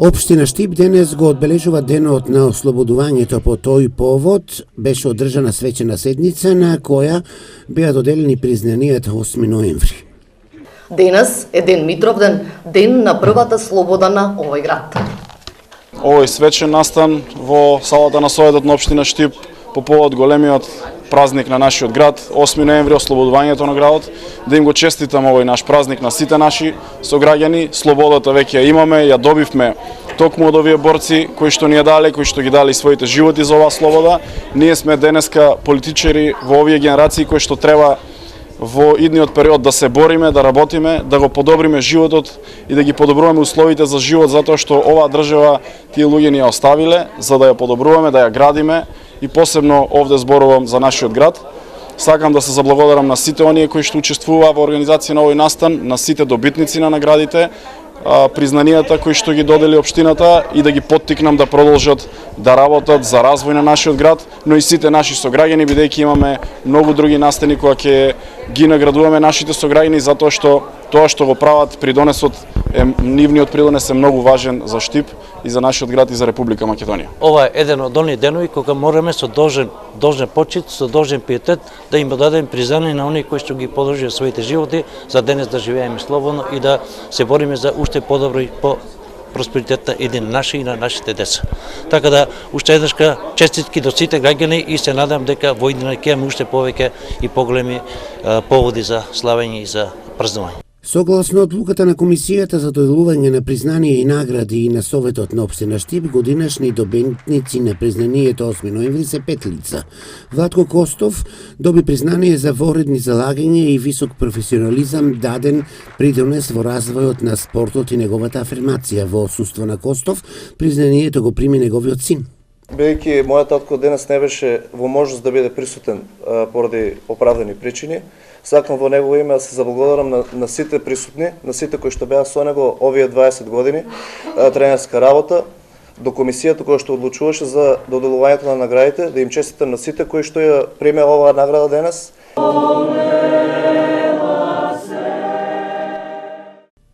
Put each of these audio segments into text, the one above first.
Општина Штип денес го одбележува денот на ослободувањето. По тој повод беше одржана свечена седница на која беа доделени признанијата 8 ноември. Денес е ден Митровден, ден на првата слобода на овој град. Овој свечен настан во салата на Советот на општина Штип по повод големиот празник на нашиот град, 8 ноември, ослободувањето на градот, да им го честитам овој наш празник на сите наши сограѓани. Слободата веќе ја имаме, ја добивме токму од овие борци кои што ни ја дале, кои што ги дали своите животи за оваа слобода. Ние сме денеска политичари во овие генерации кои што треба во идниот период да се бориме, да работиме, да го подобриме животот и да ги подобруваме условите за живот, затоа што оваа држава тие луѓе ни ја оставиле, за да ја подобруваме, да ја градиме. И посебно овде зборувам за нашиот град. Сакам да се заблагодарам на сите оние кои што учествуваа во организација на овој настан, на сите добитници на наградите, признанијата кои што ги додели општината и да ги поттикнам да продолжат да работат за развој на нашиот град, но и сите наши сограѓани, бидејќи имаме многу други настани кои ќе ги наградуваме нашите сограѓани, затоа што тоа што го прават, придонесот нивниот придонес е многу важен за Штип и за нашиот град и за Република Македонија. Ова е еден од оние денови кога мораме со должен почит, со должен пиетет да им дадеме признание на оние кои што ги положија своите животи за денес да живееме слободно и да се бориме за уште подобро и по просперитетта и на наши и на нашите деца. Така да уште еднашка честитки до сите граѓани и се надам дека во иднина ќе имаме уште повеќе и поголеми поводи за славење и за празнување. Согласно одлуката на Комисијата за доделување на признание и награди и на Советот на општина Штип, годинашни добитници на признанието 8 ноември се 5 лица. Владко Костов доби признание за воредни залагања и висок професионализам, даден придонес во развојот на спортот и неговата афирмација. Во отсуство на Костов, признанието го прими неговиот син. Бидејќи мојот татко денес не беше во можност да биде присутен поради оправдани причини, сакам во негово име да се заблагодарам на сите присутни, на сите кои што беа со него овие 20 години тренерска работа, до комисијата која што одлучуваше за доделувањето на наградите, да им честитам на сите кои што ја примеа оваа награда денес.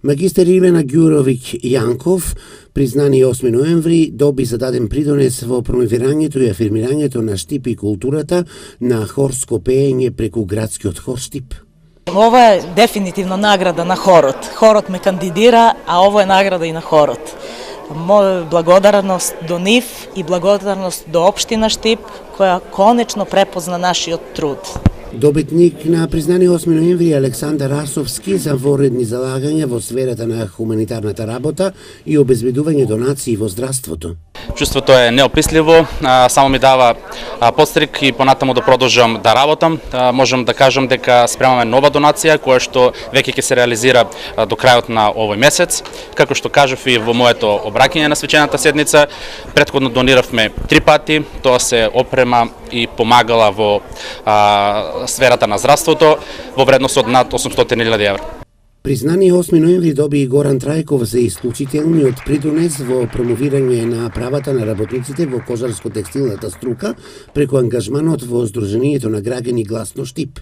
Магистер Ивена Ѓуровиќ Јанков, признание 8 ноември, доби зададен придонес во промовирањето и афирмирањето на Штип и културата на хорско пеење преку градскиот хор Штип. Ова е дефинитивно награда на хорот. Хорот ме кандидира, а ово е награда и на хорот. Моја благодарност до нив и благодарност до општина Штип, која конечно препозна нашиот труд. Добитник на признание 8 ноември Александар Расовски за воредни залагања во сферата на хуманитарната работа и обезбедување донации во здравството. Чувството е неописливо, само ми дава подстрек и понатаму да продолжам да работам. Можам да кажам дека спремаме нова донација која што веќе ќе се реализира до крајот на овој месец. Како што кажав и во моето обраќање на свечената седница, претходно дониравме 3 пати, тоа се опрема и помагала во сферата на здравството во вредност од над 800.000 евра. Признание 8 ноември доби и Горан Трајков за исклучителниот придонес во промовирање на правата на работниците во кожарско-текстилната струка преку ангажманот во Сдруженијето на граѓани Гласно Штип.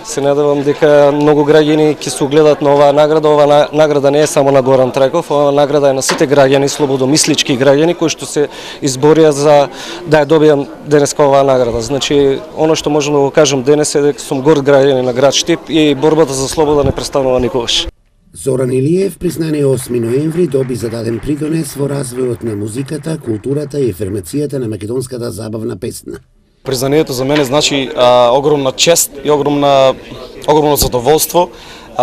Се надевам дека многу граѓани ќе се огледат на оваа награда. Оваа награда не е само на Горан Трајков, оваа награда е на сите граѓани, слободомислички граѓани кои што се изборија за да ја добијам денеска оваа награда. Значи, оно што можам да го кажам денес е дека сум горд граѓани на град Штип и борбата за слобода не престанува никогаш. Зоран Илиев, признание 8 ноември, доби зададен придонес во развојот на музиката, културата и афирмацијата на македонската забавна песна. Признанието за мене значи огромна чест и огромно задоволство.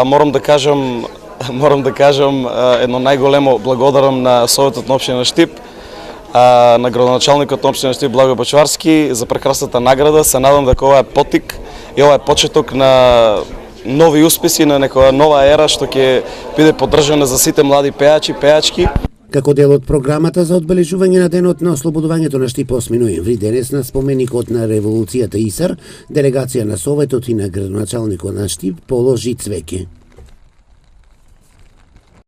Морам да кажам едно најголемо благодарам на Советот на општина Штип, на градоначалникот на општина Штип Благој Бачварски за прекрасната награда. Се надам дека ова е поттик и ова е почеток на нови успеси, на некоја нова ера што ќе биде поддржана за сите млади пеачи, пеачки. Како дел од програмата за одбележување на денот на ослободувањето на Штип 8 ноември, денес на споменикот на револуцијата Исар, делегација на Советот и на градоначалникот на Штип положи цвеќе.